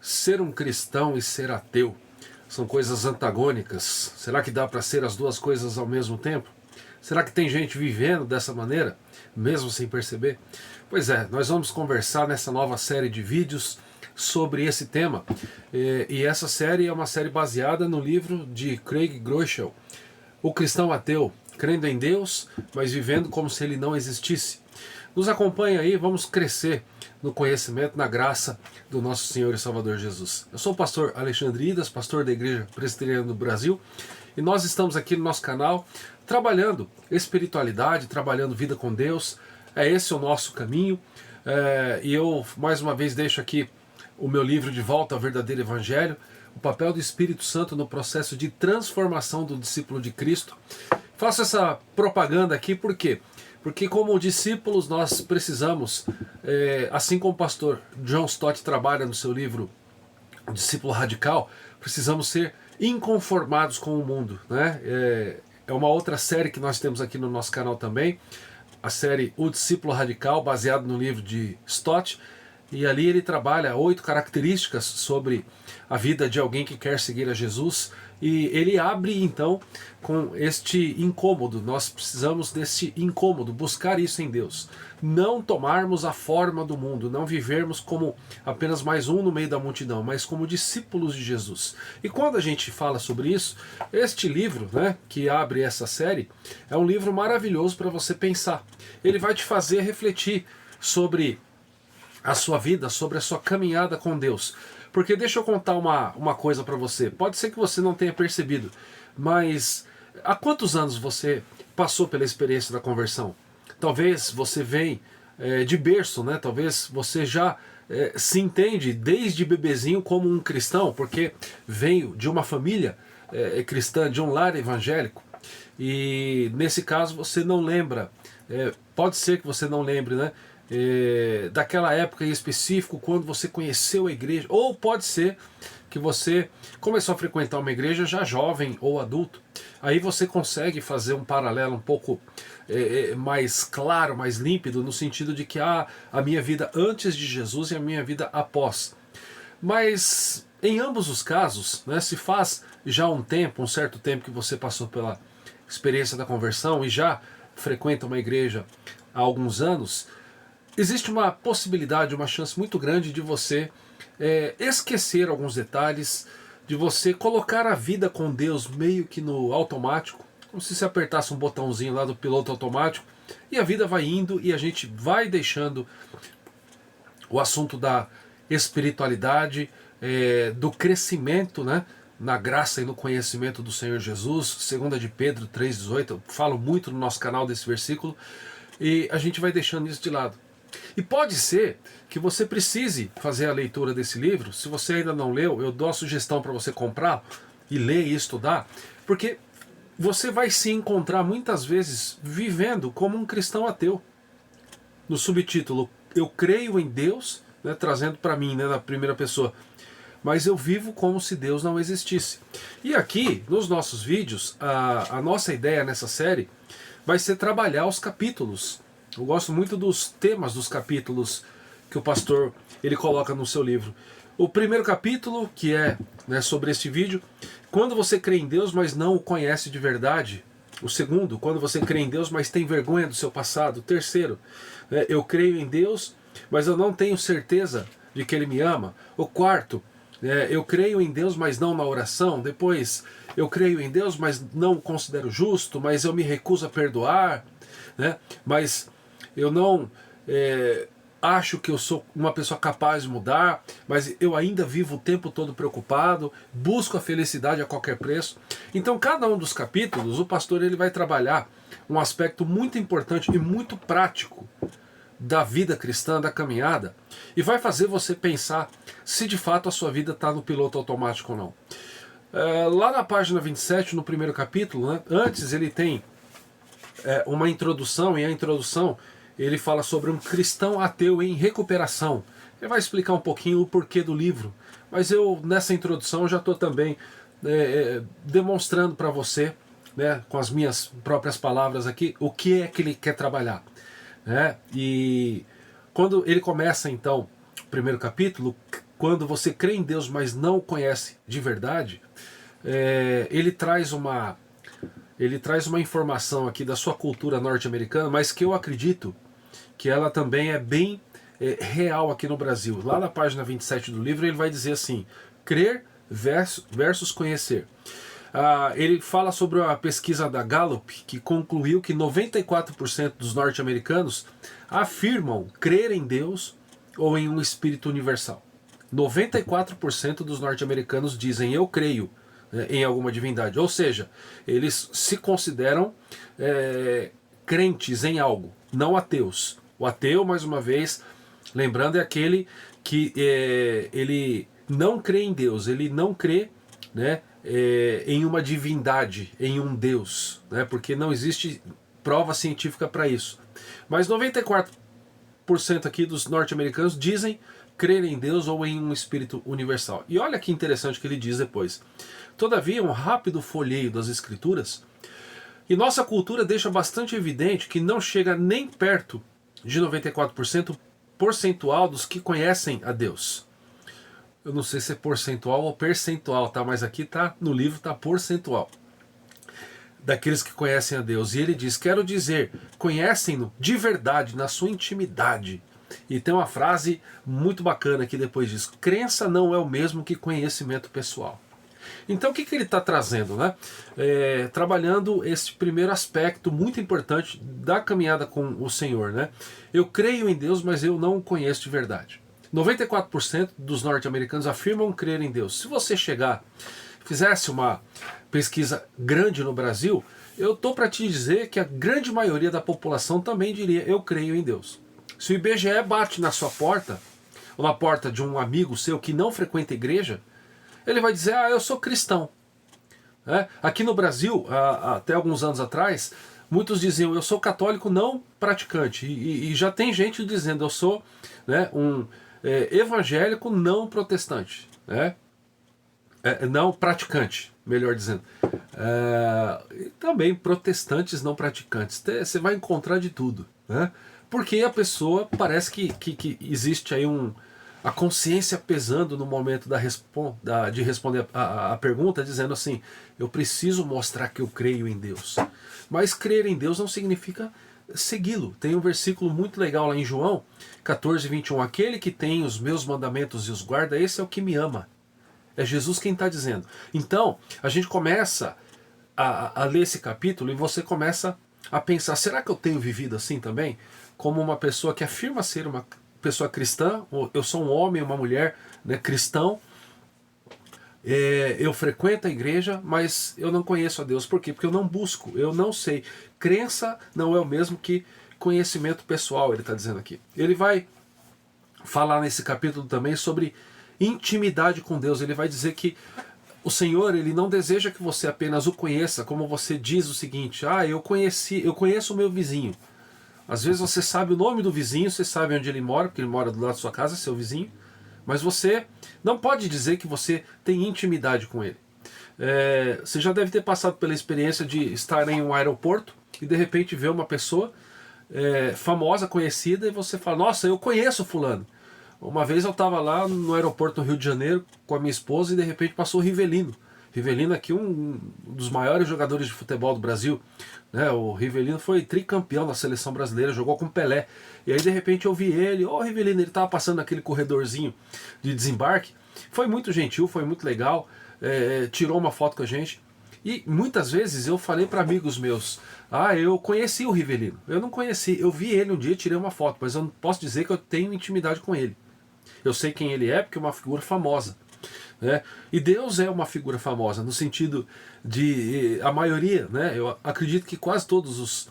Ser um cristão e ser ateu são coisas antagônicas. Será que dá para ser as duas coisas ao mesmo tempo? Será que tem gente vivendo dessa maneira, mesmo sem perceber? Pois é, nós vamos conversar nessa nova série de vídeos sobre esse tema. E essa série é uma série baseada no livro de Craig Groeschel, O Cristão Ateu, crendo em Deus, mas vivendo como se ele não existisse. Nos acompanha aí, vamos crescer no conhecimento, na graça do nosso Senhor e Salvador Jesus. Eu sou o pastor Alexandre Idas, pastor da Igreja Presbiteriana do Brasil, e nós estamos aqui no nosso canal trabalhando espiritualidade, trabalhando vida com Deus. É esse o nosso caminho. E eu, mais uma vez, deixo aqui o meu livro De Volta ao Verdadeiro Evangelho, o papel do Espírito Santo no processo de transformação do discípulo de Cristo. Faço essa propaganda aqui por quê? Porque como discípulos nós precisamos, assim como o pastor John Stott trabalha no seu livro O Discípulo Radical, precisamos ser inconformados com o mundo, né? É uma outra série que nós temos aqui no nosso canal também, a série O Discípulo Radical, baseado no livro de Stott, e ali ele trabalha 8 características sobre a vida de alguém que quer seguir a Jesus, e ele abre então com este incômodo. Nós precisamos desse incômodo, buscar isso em Deus, não tomarmos a forma do mundo, não vivermos como apenas mais um no meio da multidão, mas como discípulos de Jesus. E quando a gente fala sobre isso, este livro, né, que abre essa série, é um livro maravilhoso para você pensar. Ele vai te fazer refletir sobre a sua vida, sobre a sua caminhada com Deus. Porque deixa eu contar uma coisa para você. Pode ser que você não tenha percebido, mas há quantos anos você passou pela experiência da conversão? Talvez você vem de berço, né? Talvez você já se entende desde bebezinho como um cristão, porque veio de uma família cristã, de um lar evangélico. E nesse caso você não lembra, pode ser que você não lembre, né? Daquela época em específico, quando você conheceu a igreja, ou pode ser que você começou a frequentar uma igreja já jovem ou adulto. Aí você consegue fazer um paralelo um pouco mais claro, mais límpido, no sentido de que a minha vida antes de Jesus e a minha vida após. Mas em ambos os casos, né, se faz já um certo tempo que você passou pela experiência da conversão e já frequenta uma igreja há alguns anos, existe uma possibilidade, uma chance muito grande de você esquecer alguns detalhes, de você colocar a vida com Deus meio que no automático, como se você apertasse um botãozinho lá do piloto automático, e a vida vai indo e a gente vai deixando o assunto da espiritualidade, do crescimento, né, na graça e no conhecimento do Senhor Jesus, 2 de Pedro 3,18, eu falo muito no nosso canal desse versículo, e a gente vai deixando isso de lado. E pode ser que você precise fazer a leitura desse livro. Se você ainda não leu, eu dou a sugestão para você comprar e ler e estudar, porque você vai se encontrar muitas vezes vivendo como um cristão ateu. No subtítulo, eu creio em Deus, né, trazendo para mim, né, na primeira pessoa, mas eu vivo como se Deus não existisse. E aqui, nos nossos vídeos, a nossa ideia nessa série vai ser trabalhar os capítulos. Eu gosto muito dos temas dos capítulos que o pastor ele coloca no seu livro. O primeiro capítulo, que é, né, sobre este vídeo, quando você crê em Deus, mas não o conhece de verdade. O segundo, quando você crê em Deus, mas tem vergonha do seu passado. O terceiro, eu creio em Deus, mas eu não tenho certeza de que Ele me ama. O quarto, eu creio em Deus, mas não na oração. Depois, eu creio em Deus, mas não o considero justo, mas eu me recuso a perdoar, né? Mas eu não acho que eu sou uma pessoa capaz de mudar, mas eu ainda vivo o tempo todo preocupado, busco a felicidade a qualquer preço. Então cada um dos capítulos, o pastor ele vai trabalhar um aspecto muito importante e muito prático da vida cristã, da caminhada, e vai fazer você pensar se de fato a sua vida está no piloto automático ou não. Lá na página 27, no primeiro capítulo, né, antes ele tem uma introdução, e a introdução ele fala sobre um cristão ateu em recuperação. Ele vai explicar um pouquinho o porquê do livro, mas eu nessa introdução já estou também demonstrando para você, né, com as minhas próprias palavras aqui, o que é que ele quer trabalhar, né? E quando ele começa então o primeiro capítulo, quando você crê em Deus, mas não o conhece de verdade, ele traz uma informação aqui da sua cultura norte-americana, mas que eu acredito que ela também é bem real aqui no Brasil. Lá na página 27 do livro ele vai dizer assim: crer versus conhecer. Ele fala sobre a pesquisa da Gallup, que concluiu que 94% dos norte-americanos afirmam crer em Deus ou em um espírito universal. 94% dos norte-americanos dizem eu creio em alguma divindade. Ou seja, eles se consideram crentes em algo, não ateus. O ateu, mais uma vez, lembrando, é aquele que ele não crê em Deus, ele não crê, né, em uma divindade, em um Deus, né, porque não existe prova científica para isso. Mas 94% aqui dos norte-americanos dizem crer em Deus ou em um espírito universal. E olha que interessante que ele diz depois. Todavia, um rápido folheio das escrituras, e nossa cultura deixa bastante evidente que não chega nem perto de 94% percentual dos que conhecem a Deus. Eu não sei se é percentual ou percentual, tá? Mas aqui tá no livro tá percentual daqueles que conhecem a Deus. E ele diz: quero dizer, conhecem-no de verdade, na sua intimidade. E tem uma frase muito bacana aqui depois disso: crença não é o mesmo que conhecimento pessoal. Então o que ele está trazendo, né? Trabalhando esse primeiro aspecto muito importante da caminhada com o Senhor, né? Eu creio em Deus, mas eu não o conheço de verdade. 94% dos norte-americanos afirmam crer em Deus. Se você fizesse uma pesquisa grande no Brasil, eu estou para te dizer que a grande maioria da população também diria eu creio em Deus. Se o IBGE bate na sua porta, ou na porta de um amigo seu que não frequenta a igreja, ele vai dizer, eu sou cristão. Aqui no Brasil, até alguns anos atrás, muitos diziam, eu sou católico não praticante. E já tem gente dizendo, eu sou, né, um evangélico não protestante. Não praticante, melhor dizendo. E também protestantes não praticantes. Você vai encontrar de tudo. Porque a pessoa parece que existe aí a consciência pesando no momento de responder a pergunta, dizendo assim, eu preciso mostrar que eu creio em Deus. Mas crer em Deus não significa segui-lo. Tem um versículo muito legal lá em João 14, 21. Aquele que tem os meus mandamentos e os guarda, esse é o que me ama. É Jesus quem está dizendo. Então, a gente começa a ler esse capítulo e você começa a pensar, será que eu tenho vivido assim também? Como uma pessoa que afirma ser uma pessoa cristã, eu sou um homem, uma mulher, né, cristão, eu frequento a igreja, mas eu não conheço a Deus. Por quê? Porque eu não busco, eu não sei. Crença não é o mesmo que conhecimento pessoal, ele está dizendo aqui. Ele vai falar nesse capítulo também sobre intimidade com Deus. Ele vai dizer que o Senhor, ele não deseja que você apenas o conheça, como você diz o seguinte, eu conheço o meu vizinho. Às vezes você sabe o nome do vizinho, você sabe onde ele mora, porque ele mora do lado da sua casa, é seu vizinho, mas você não pode dizer que você tem intimidade com ele. Você já deve ter passado pela experiência de estar em um aeroporto e de repente ver uma pessoa famosa, conhecida, e você fala, nossa, eu conheço fulano. Uma vez eu estava lá no aeroporto no Rio de Janeiro com a minha esposa e de repente passou o Rivelino. Rivelino aqui, um dos maiores jogadores de futebol do Brasil. O Rivelino foi tricampeão da seleção brasileira, jogou com Pelé. E aí de repente eu vi ele, Rivelino, ele estava passando naquele corredorzinho de desembarque. Foi muito gentil, foi muito legal, tirou uma foto com a gente. E muitas vezes eu falei para amigos meus, eu conheci o Rivelino. Eu não conheci, eu vi ele um dia, tirei uma foto, mas eu não posso dizer que eu tenho intimidade com ele. Eu sei quem ele é porque é uma figura famosa. E Deus é uma figura famosa, no sentido de a maioria, eu acredito que quase todos os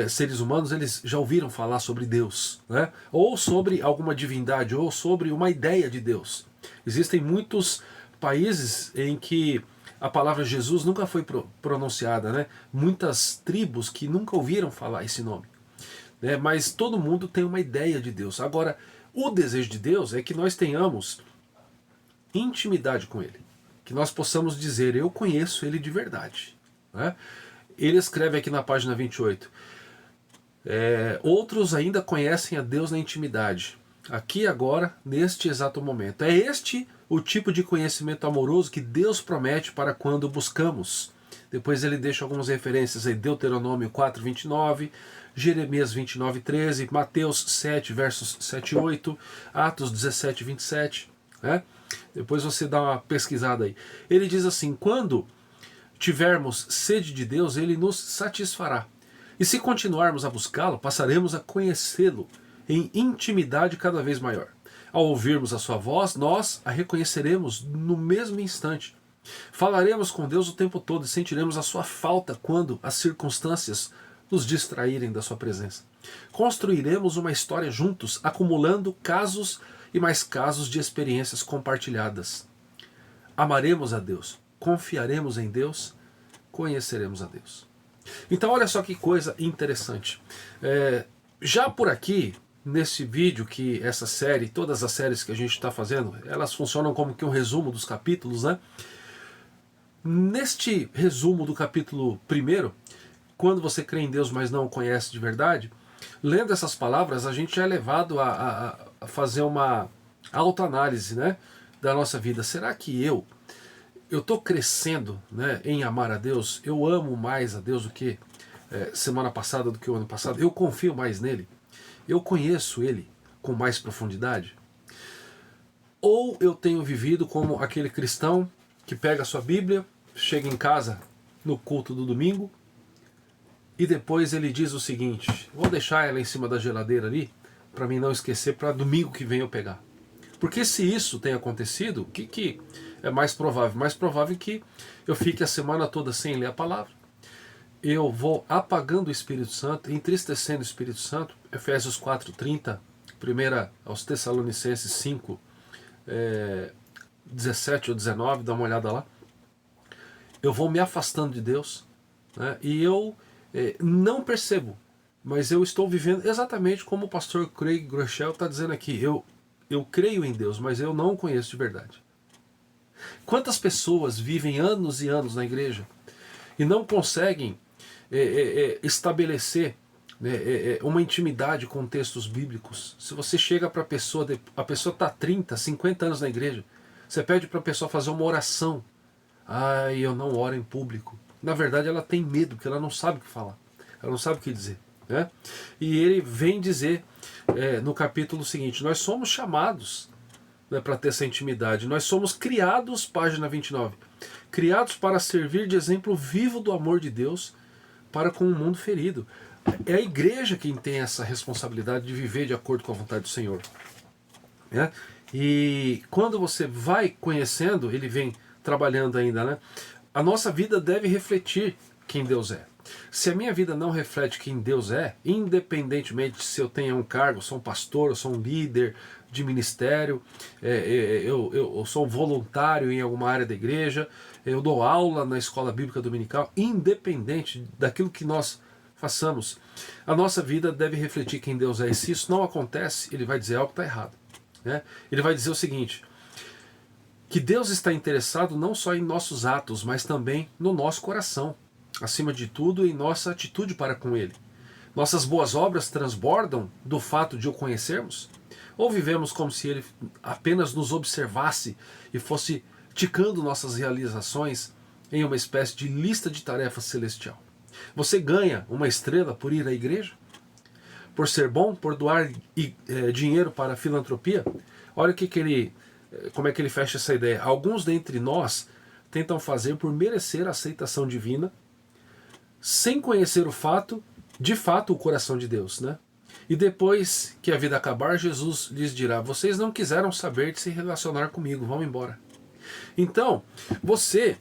seres humanos eles já ouviram falar sobre Deus, ou sobre alguma divindade, ou sobre uma ideia de Deus. Existem muitos países em que a palavra Jesus nunca foi pronunciada, muitas tribos que nunca ouviram falar esse nome, mas todo mundo tem uma ideia de Deus. Agora, o desejo de Deus é que nós tenhamos intimidade com ele, que nós possamos dizer, eu conheço ele de verdade. Ele escreve aqui na página 28, outros ainda conhecem a Deus na intimidade, aqui e agora, neste exato momento. É este o tipo de conhecimento amoroso que Deus promete para quando buscamos. Depois ele deixa algumas referências aí, Deuteronômio 4:29, Jeremias 29:13, Mateus 7, versos 7 e 8, Atos 17:27, né? Depois você dá uma pesquisada aí. Ele diz assim: quando tivermos sede de Deus, ele nos satisfará. E se continuarmos a buscá-lo, passaremos a conhecê-lo em intimidade cada vez maior. Ao ouvirmos a sua voz, nós a reconheceremos no mesmo instante. Falaremos com Deus o tempo todo e sentiremos a sua falta quando as circunstâncias nos distraírem da sua presença. Construiremos uma história juntos, acumulando casos e mais casos de experiências compartilhadas. Amaremos a Deus, confiaremos em Deus, conheceremos a Deus. Então olha só que coisa interessante. Já por aqui, nesse vídeo, que essa série, todas as séries que a gente está fazendo, elas funcionam como que um resumo dos capítulos, né? Neste resumo do capítulo 1, quando você crê em Deus, mas não o conhece de verdade, lendo essas palavras, a gente é levado a fazer uma autoanálise, né, da nossa vida. Será que eu estou crescendo, né, em amar a Deus? Eu amo mais a Deus do que semana passada, do que o ano passado? Eu confio mais nele? Eu conheço ele com mais profundidade? Ou eu tenho vivido como aquele cristão que pega a sua Bíblia, chega em casa no culto do domingo e depois ele diz o seguinte: vou deixar ela em cima da geladeira ali para mim não esquecer, para domingo que vem eu pegar. Porque se isso tem acontecido, o que é mais provável? Mais provável que eu fique a semana toda sem ler a palavra. Eu vou apagando o Espírito Santo, entristecendo o Espírito Santo. Efésios 4:30, 1 aos Tessalonicenses 5, 17 ou 19, dá uma olhada lá. Eu vou me afastando de Deus, né, e eu não percebo, mas eu estou vivendo exatamente como o pastor Craig Groeschel está dizendo aqui. Eu creio em Deus, mas eu não o conheço de verdade. Quantas pessoas vivem anos e anos na igreja e não conseguem estabelecer, né, uma intimidade com textos bíblicos? Se você chega para a pessoa está 30, 50 anos na igreja, você pede para a pessoa fazer uma oração. Eu não oro em público. Na verdade ela tem medo, porque ela não sabe o que falar, ela não sabe o que dizer, né? E ele vem dizer no capítulo seguinte: nós somos chamados, né, para ter essa intimidade. Nós somos criados, página 29, criados para servir de exemplo vivo do amor de Deus para com o mundo ferido. É a igreja quem tem essa responsabilidade de viver de acordo com a vontade do Senhor, né? E quando você vai conhecendo, ele vem trabalhando ainda, né? A nossa vida deve refletir quem Deus é. Se a minha vida não reflete quem Deus é, independentemente se eu tenho um cargo, sou um pastor, eu sou um líder de ministério, eu sou um voluntário em alguma área da igreja, eu dou aula na escola bíblica dominical, independente daquilo que nós façamos, a nossa vida deve refletir quem Deus é. E se isso não acontece, ele vai dizer algo que está errado, né? Ele vai dizer o seguinte: que Deus está interessado não só em nossos atos, mas também no nosso coração. Acima de tudo, em nossa atitude para com Ele. Nossas boas obras transbordam do fato de o conhecermos? Ou vivemos como se Ele apenas nos observasse e fosse ticando nossas realizações em uma espécie de lista de tarefas celestial? Você ganha uma estrela por ir à igreja? Por ser bom? Por doar dinheiro para a filantropia? Olha como é que ele fecha essa ideia. Alguns dentre nós tentam fazer por merecer a aceitação divina, sem conhecer de fato o coração de Deus, né? E depois que a vida acabar, Jesus lhes dirá: vocês não quiseram saber de se relacionar comigo, vão embora. Então, você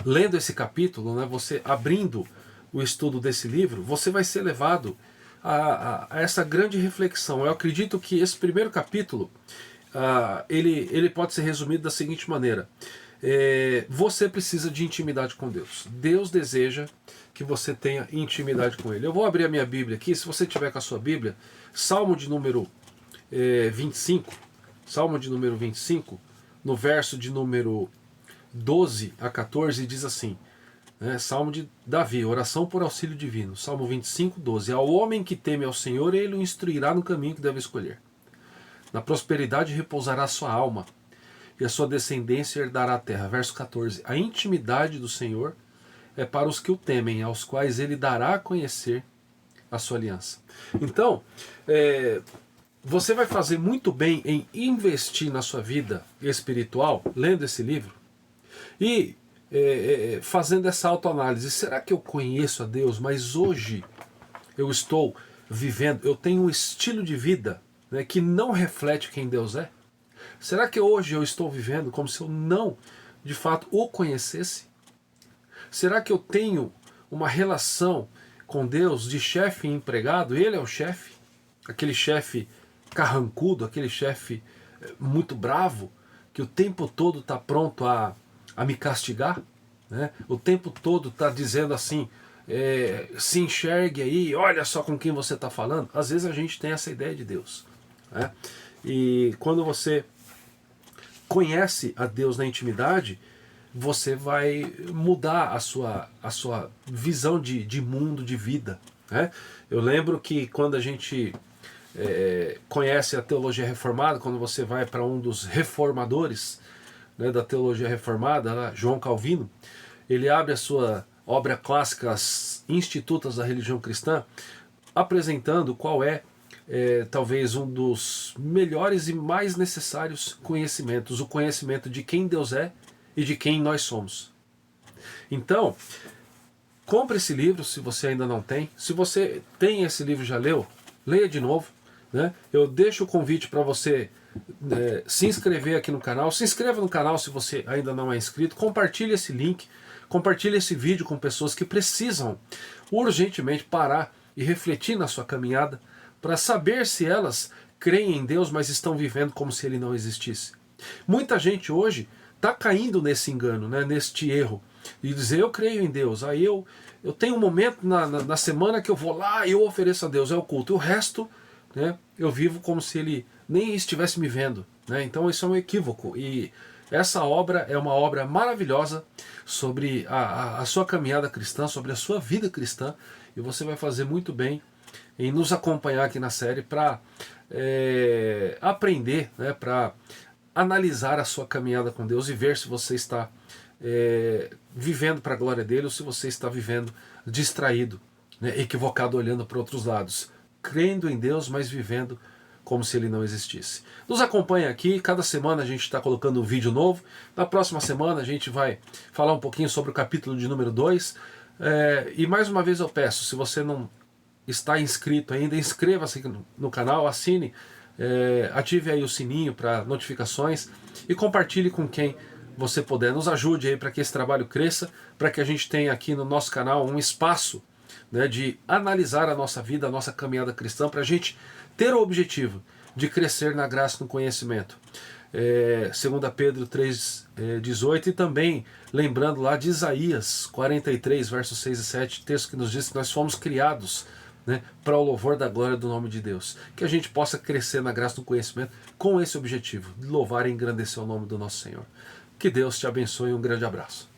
lendo esse capítulo, né, você abrindo o estudo desse livro, você vai ser levado a essa grande reflexão. Eu acredito que esse primeiro capítulo ele pode ser resumido da seguinte maneira: você precisa de intimidade com Deus. Deus deseja que você tenha intimidade com Ele. Eu vou abrir a minha Bíblia aqui. Se você tiver com a sua Bíblia, Salmo de número 25, Salmo de número 25, no verso de número 12 a 14, diz assim, né, Salmo de Davi, oração por auxílio divino, Salmo 25, 12: ao homem que teme ao Senhor, Ele o instruirá no caminho que deve escolher. Na prosperidade repousará a sua alma, e a sua descendência herdará a terra. Verso 14. A intimidade do Senhor é para os que o temem, aos quais ele dará a conhecer a sua aliança. Então, você vai fazer muito bem em investir na sua vida espiritual, lendo esse livro, e fazendo essa autoanálise. Será que eu conheço a Deus, mas hoje eu estou vivendo, eu tenho um estilo de vida, né, que não reflete quem Deus é? Será que hoje eu estou vivendo como se eu não, de fato, o conhecesse? Será que eu tenho uma relação com Deus de chefe e empregado? Ele é o chefe, aquele chefe carrancudo, aquele chefe muito bravo, que o tempo todo está pronto a me castigar, né? O tempo todo está dizendo assim, se enxergue aí, olha só com quem você está falando. Às vezes a gente tem essa ideia de Deus, né? E quando você conhece a Deus na intimidade, você vai mudar a sua visão de mundo, de vida, né? Eu lembro que quando a gente conhece a teologia reformada, quando você vai para um dos reformadores, né, da teologia reformada, lá, João Calvino, ele abre a sua obra clássica, As Institutas da Religião Cristã, apresentando qual talvez um dos melhores e mais necessários conhecimentos, o conhecimento de quem Deus é e de quem nós somos. Então, compre esse livro se você ainda não tem. Se você tem esse livro e já leu, leia de novo, né? Eu deixo o convite para você se inscrever aqui no canal. Se inscreva no canal se você ainda não é inscrito. Compartilhe esse link, compartilhe esse vídeo com pessoas que precisam urgentemente parar e refletir na sua caminhada para saber se elas creem em Deus, mas estão vivendo como se ele não existisse. Muita gente hoje está caindo nesse engano, né, neste erro, de dizer eu creio em Deus, aí eu tenho um momento na semana que eu vou lá e eu ofereço a Deus, é o culto, e o resto, né, eu vivo como se ele nem estivesse me vendo, né? Então isso é um equívoco, e essa obra é uma obra maravilhosa sobre a sua caminhada cristã, sobre a sua vida cristã, e você vai fazer muito bem em nos acompanhar aqui na série para aprender, né, para analisar a sua caminhada com Deus e ver se você está vivendo para a glória dele ou se você está vivendo distraído, né, equivocado, olhando para outros lados, crendo em Deus, mas vivendo como se ele não existisse. Nos acompanhe aqui, cada semana a gente está colocando um vídeo novo. Na próxima semana a gente vai falar um pouquinho sobre o capítulo de número 2. E mais uma vez eu peço, se você não está inscrito ainda, inscreva-se no canal, assine, ative aí o sininho para notificações e compartilhe com quem você puder. Nos ajude aí para que esse trabalho cresça, para que a gente tenha aqui no nosso canal um espaço, né, de analisar a nossa vida, a nossa caminhada cristã, para a gente ter o objetivo de crescer na graça e no conhecimento. 2 Pedro 3,18, e também lembrando lá de Isaías 43, versos 6 e 7, texto que nos diz que nós fomos criados, né, para o louvor da glória do nome de Deus. Que a gente possa crescer na graça e no conhecimento com esse objetivo, de louvar e engrandecer o nome do nosso Senhor. Que Deus te abençoe e um grande abraço.